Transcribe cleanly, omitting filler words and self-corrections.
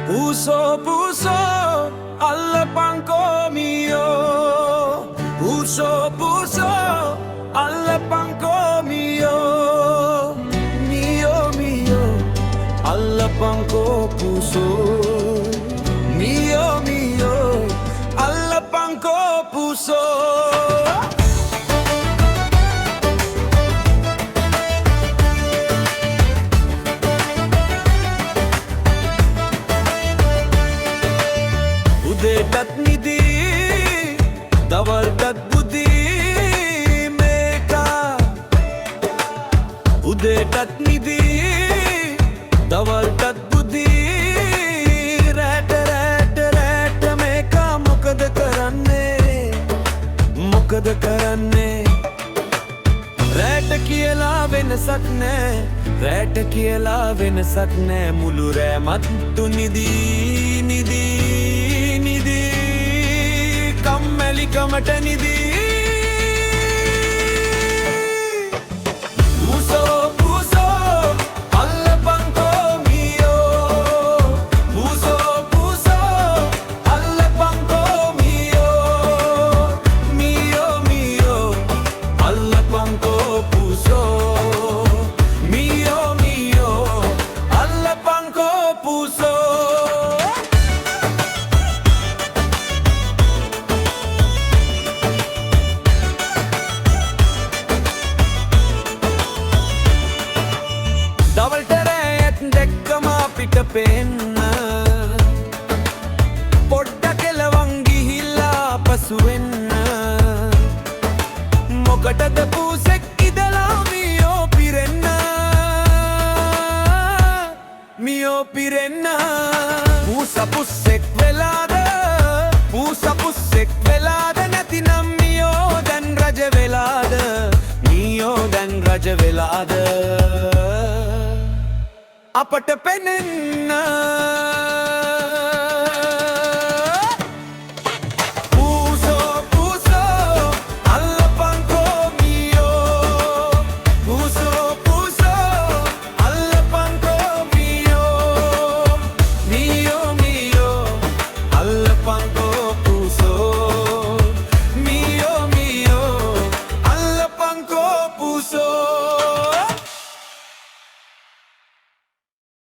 Puso, puso, all'apanco mio. Puso, puso, all'apanco mio. Mio, mio, all'apanco puso. Mio, mio, all'apanco puso. උදේටත් නිදි දවල්ටත් බුදි මේකා උදේටත් නිදි දවල්ටත් බුදි රැට රැට රැට මේකා මොකද කරන්නේ රැට කියලා වෙනසක් නෑ රැට කියලා වෙනසක් නෑ මුළු රෑමත්තු නිදි නිදි කම්මැලිකමට නිදී Puso, puso, all'apanco mio. Puso, puso, all'apanco mio. Mio, mio, all'apanco puso. Mio, mio, all'apanco puso. දවල්ට රෑත් දැක්කම අපිට පෙන්න පොඩ්ඩක් එලවන් ගිහිල්ලා පසු වෙන්න මොකටද පූසෙක් ඉදලා මියෝ පිරෙන්න පූස පුස්සෙක් වෙලාද පූස පුස්සෙක් වෙලාද නැතිනම් මියෝ දැන් රජ වෙලාද මියෝ දැන් රජ වෙලාද අපට පෙනෙන්න Puso, puso, all'apanco mio. Puso, puso, all'apanco mio. Mio, mio, all'apanco